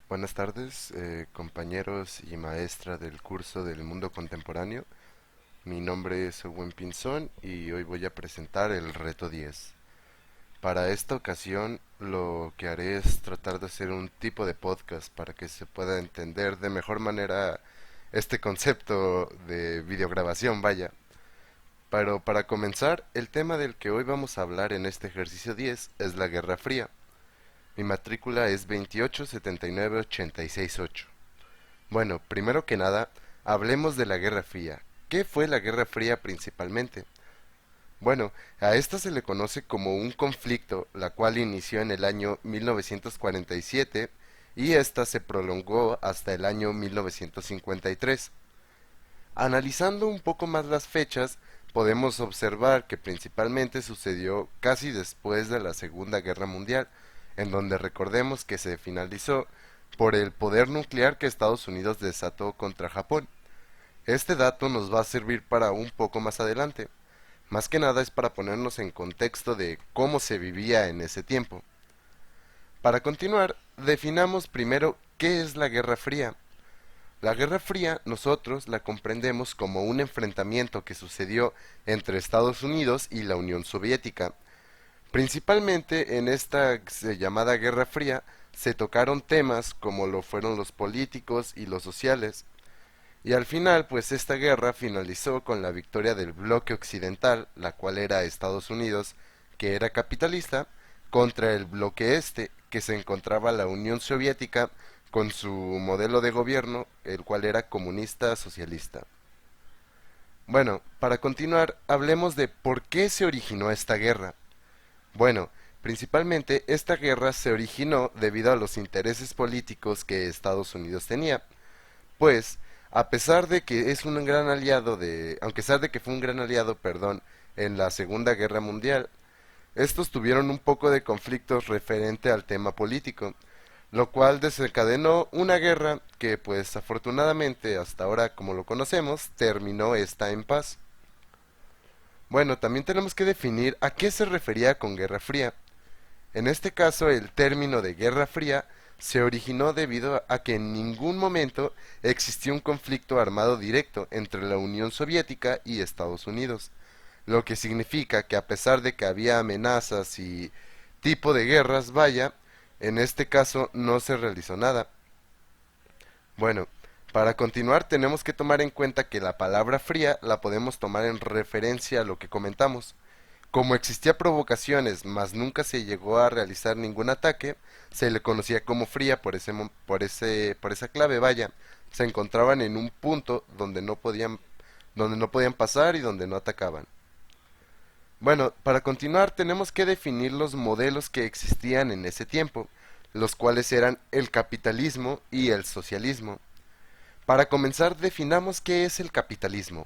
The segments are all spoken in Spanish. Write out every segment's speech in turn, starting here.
Buenas tardes, compañeros y maestra del curso del mundo contemporáneo. Mi nombre es Owen Pinzón y hoy voy a presentar el reto 10. Para esta ocasión lo que haré es tratar de hacer un tipo de podcast para que se pueda entender de mejor manera este concepto de videograbación, vaya. Pero para comenzar, el tema del que hoy vamos a hablar en este ejercicio 10 es la Guerra Fría. Mi matrícula es 2879868. Bueno, primero que nada, hablemos de la Guerra Fría. ¿Qué fue la Guerra Fría principalmente? Bueno, a esta se le conoce como un conflicto, la cual inició en el año 1947 y esta se prolongó hasta el año 1953. Analizando un poco más las fechas, podemos observar que principalmente sucedió casi después de la Segunda Guerra Mundial, en donde recordemos que se finalizó por el poder nuclear que Estados Unidos desató contra Japón. Este dato nos va a servir para un poco más adelante. Más que nada es para ponernos en contexto de cómo se vivía en ese tiempo. Para continuar, definamos primero qué es la Guerra Fría. La Guerra Fría nosotros la comprendemos como un enfrentamiento que sucedió entre Estados Unidos y la Unión Soviética. Principalmente en esta llamada Guerra Fría se tocaron temas como lo fueron los políticos y los sociales. Y al final, pues esta guerra finalizó con la victoria del bloque occidental, la cual era Estados Unidos, que era capitalista, contra el bloque este, que se encontraba la Unión Soviética con su modelo de gobierno, el cual era comunista socialista. Bueno, para continuar, hablemos de por qué se originó esta guerra. Bueno, principalmente esta guerra se originó debido a los intereses políticos que Estados Unidos tenía, pues a pesar de que es un gran aliado aunque pesar de que fue un gran aliado, perdón, en la Segunda Guerra Mundial, estos tuvieron un poco de conflictos referente al tema político, lo cual desencadenó una guerra que pues afortunadamente hasta ahora como lo conocemos terminó esta en paz. Bueno, también tenemos que definir a qué se refería con Guerra Fría. En este caso, el término de Guerra Fría se originó debido a que en ningún momento existió un conflicto armado directo entre la Unión Soviética y Estados Unidos, lo que significa que a pesar de que había amenazas y tipo de guerras, vaya, en este caso no se realizó nada. Bueno, para continuar tenemos que tomar en cuenta que la palabra fría la podemos tomar en referencia a lo que comentamos. Como existía provocaciones, mas nunca se llegó a realizar ningún ataque, se le conocía como fría por esa clave, vaya. Se encontraban en un punto donde no podían pasar y donde no atacaban. Bueno, para continuar tenemos que definir los modelos que existían en ese tiempo, los cuales eran el capitalismo y el socialismo. Para comenzar, definamos qué es el capitalismo.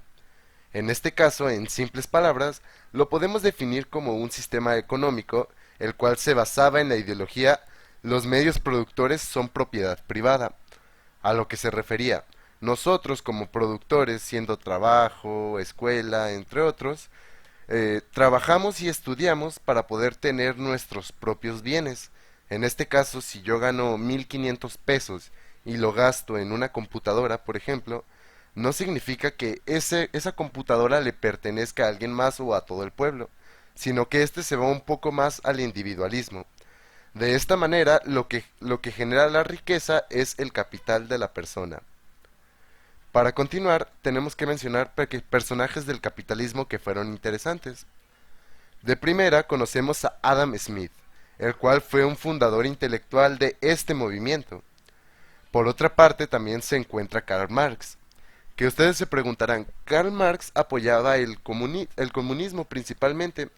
En este caso, en simples palabras, lo podemos definir como un sistema económico el cual se basaba en la ideología los medios productores son propiedad privada, a lo que se refería. Nosotros como productores, siendo trabajo, escuela, entre otros, trabajamos y estudiamos para poder tener nuestros propios bienes. En este caso, si yo gano 1500 pesos y lo gasto en una computadora, por ejemplo, no significa que esa computadora le pertenezca a alguien más o a todo el pueblo, sino que este se va un poco más al individualismo. De esta manera, lo que genera la riqueza es el capital de la persona. Para continuar, tenemos que mencionar personajes del capitalismo que fueron interesantes. De primera, conocemos a Adam Smith, el cual fue un fundador intelectual de este movimiento. Por otra parte, también se encuentra Karl Marx, que ustedes se preguntarán, Karl Marx apoyaba el comunismo principalmente,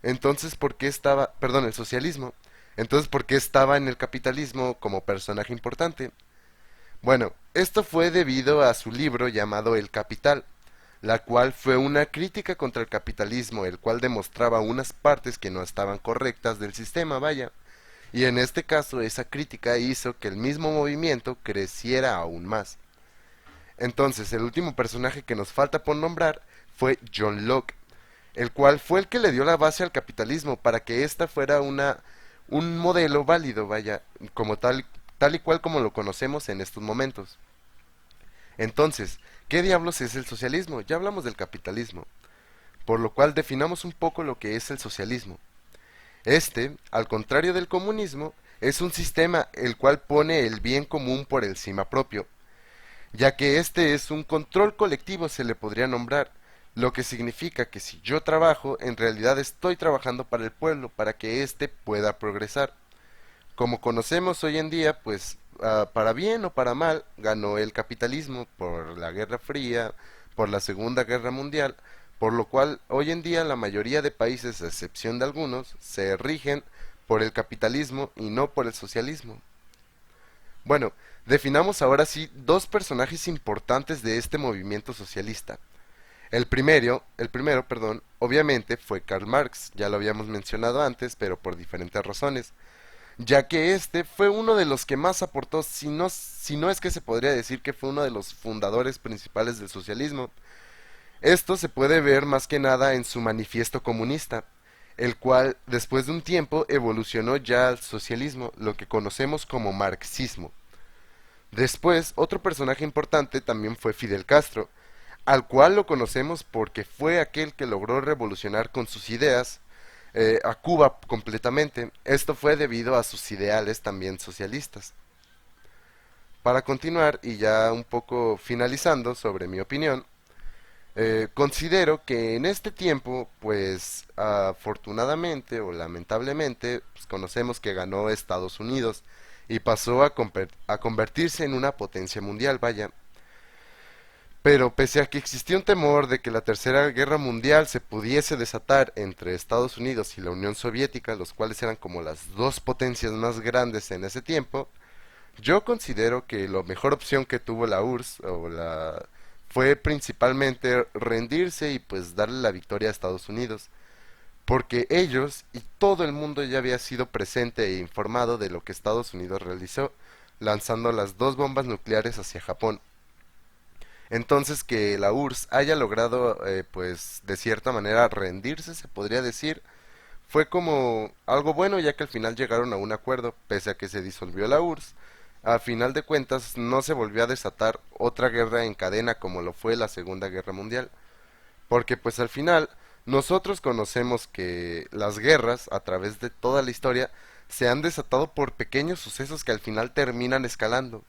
entonces ¿por qué estaba, perdón, el socialismo? Entonces ¿por qué estaba en el capitalismo como personaje importante? Bueno, esto fue debido a su libro llamado El Capital, la cual fue una crítica contra el capitalismo, el cual demostraba unas partes que no estaban correctas del sistema, vaya. Y en este caso esa crítica hizo que el mismo movimiento creciera aún más. Entonces, el último personaje que nos falta por nombrar fue John Locke, el cual fue el que le dio la base al capitalismo para que ésta fuera un modelo válido, vaya, como tal, tal y cual como lo conocemos en estos momentos. Entonces, ¿qué diablos es el socialismo? Ya hablamos del capitalismo, por lo cual definamos un poco lo que es el socialismo. Este, al contrario del comunismo, es un sistema el cual pone el bien común por encima propio, ya que este es un control colectivo, se le podría nombrar, lo que significa que si yo trabajo, en realidad estoy trabajando para el pueblo, para que éste pueda progresar. Como conocemos hoy en día, pues para bien o para mal, ganó el capitalismo por la Guerra Fría, por la Segunda Guerra Mundial, por lo cual hoy en día la mayoría de países, a excepción de algunos, se rigen por el capitalismo y no por el socialismo. Bueno, definamos ahora sí dos personajes importantes de este movimiento socialista. El primero, obviamente fue Karl Marx, ya lo habíamos mencionado antes, pero por diferentes razones, ya que este fue uno de los que más aportó, si no es que se podría decir que fue uno de los fundadores principales del socialismo. Esto se puede ver más que nada en su manifiesto comunista, el cual después de un tiempo evolucionó ya al socialismo, lo que conocemos como marxismo. Después, otro personaje importante también fue Fidel Castro, al cual lo conocemos porque fue aquel que logró revolucionar con sus ideas a Cuba completamente. Esto fue debido a sus ideales también socialistas. Para continuar y ya un poco finalizando sobre mi opinión, considero que en este tiempo, pues afortunadamente o lamentablemente, pues, conocemos que ganó Estados Unidos y pasó a convertirse en una potencia mundial, vaya. Pero pese a que existía un temor de que la Tercera Guerra Mundial se pudiese desatar entre Estados Unidos y la Unión Soviética, los cuales eran como las dos potencias más grandes en ese tiempo, yo considero que la mejor opción que tuvo la URSS fue principalmente rendirse y pues darle la victoria a Estados Unidos, porque ellos y todo el mundo ya había sido presente e informado de lo que Estados Unidos realizó, lanzando las dos bombas nucleares hacia Japón. Entonces que la URSS haya logrado, pues de cierta manera rendirse, se podría decir, fue como algo bueno ya que al final llegaron a un acuerdo, pese a que se disolvió la URSS. A final de cuentas no se volvió a desatar otra guerra en cadena como lo fue la Segunda Guerra Mundial, porque pues al final nosotros conocemos que las guerras a través de toda la historia se han desatado por pequeños sucesos que al final terminan escalando.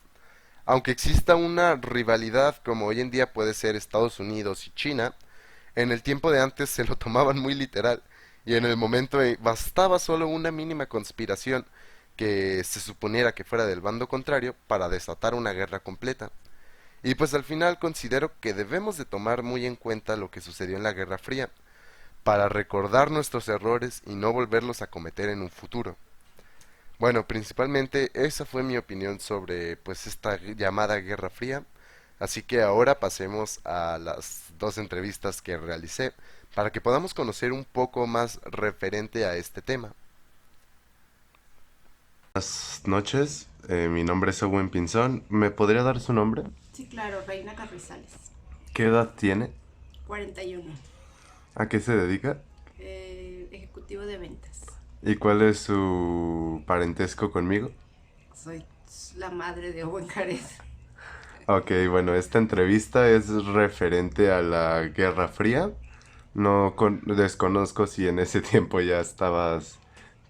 Aunque exista una rivalidad como hoy en día puede ser Estados Unidos y China, en el tiempo de antes se lo tomaban muy literal y en el momento bastaba solo una mínima conspiración que se suponiera que fuera del bando contrario para desatar una guerra completa. Y pues al final considero que debemos de tomar muy en cuenta lo que sucedió en la Guerra Fría para recordar nuestros errores y no volverlos a cometer en un futuro. Bueno, principalmente esa fue mi opinión sobre pues esta llamada Guerra Fría. Así que ahora pasemos a las dos entrevistas que realicé para que podamos conocer un poco más referente a este tema. Buenas noches, mi nombre es Owen Pinzón. ¿Me podría dar su nombre? Sí, claro, Reina Carrizales, ¿Qué edad tiene? 41, ¿A qué se dedica? ejecutivo de ventas. ¿Y cuál es su parentesco conmigo? Soy la madre de Owen Jared. Ok, bueno, esta entrevista es referente a la Guerra Fría. No desconozco si en ese tiempo ya estabas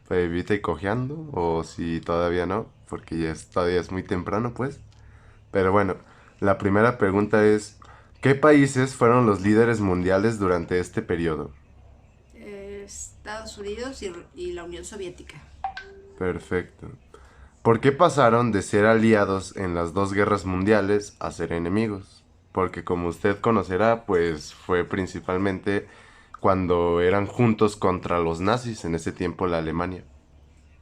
vivita y cojeando o si todavía no, porque todavía es muy temprano, pues. Pero bueno, la primera pregunta es, ¿qué países fueron los líderes mundiales durante este periodo? Estados Unidos y la Unión Soviética. Perfecto. ¿Por qué pasaron de ser aliados en las dos guerras mundiales a ser enemigos? Porque como usted conocerá, pues fue principalmente cuando eran juntos contra los nazis, en ese tiempo la Alemania.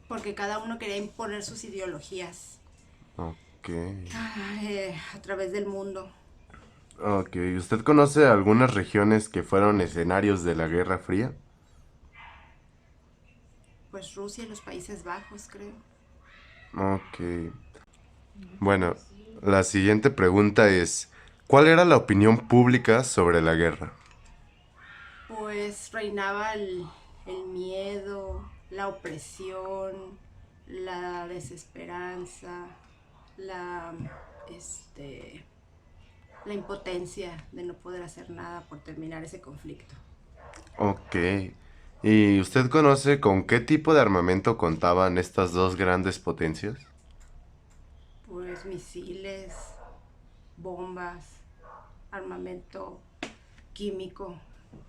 Porque cada uno quería imponer sus ideologías Ok. a través del mundo. Ok. ¿Usted conoce algunas regiones que fueron escenarios de la Guerra Fría? Pues Rusia y los Países Bajos, creo. Ok. Bueno, la siguiente pregunta es, ¿cuál era la opinión pública sobre la guerra? Pues reinaba el miedo, la opresión, la desesperanza. la, este, la impotencia de no poder hacer nada por terminar ese conflicto. Ok. ¿Y usted conoce con qué tipo de armamento contaban estas dos grandes potencias? Pues misiles, bombas, armamento químico,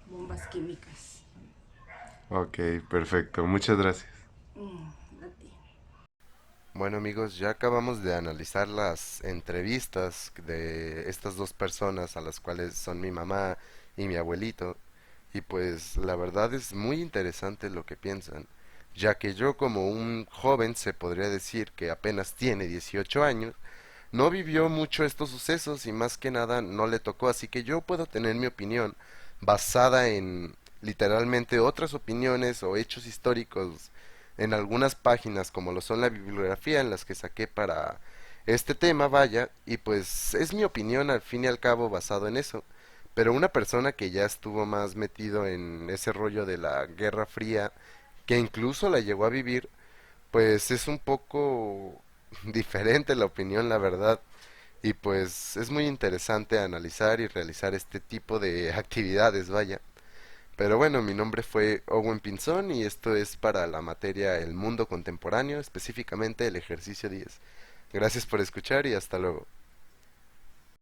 bombas químicas. Ok, perfecto. Muchas gracias. A ti. Bueno amigos, ya acabamos de analizar las entrevistas de estas dos personas a las cuales son mi mamá y mi abuelito. Y pues la verdad es muy interesante lo que piensan, ya que yo como un joven se podría decir que apenas tiene 18 años, no vivió mucho estos sucesos y más que nada no le tocó, así que yo puedo tener mi opinión basada en literalmente otras opiniones o hechos históricos en algunas páginas como lo son la bibliografía en las que saqué para este tema, vaya, y pues es mi opinión al fin y al cabo basado en eso. Pero una persona que ya estuvo más metido en ese rollo de la Guerra Fría, que incluso la llegó a vivir, pues es un poco diferente la opinión, la verdad. Y pues es muy interesante analizar y realizar este tipo de actividades, vaya. Pero bueno, mi nombre fue Owen Pinzón y esto es para la materia El Mundo Contemporáneo, específicamente el ejercicio 10. Gracias por escuchar y hasta luego.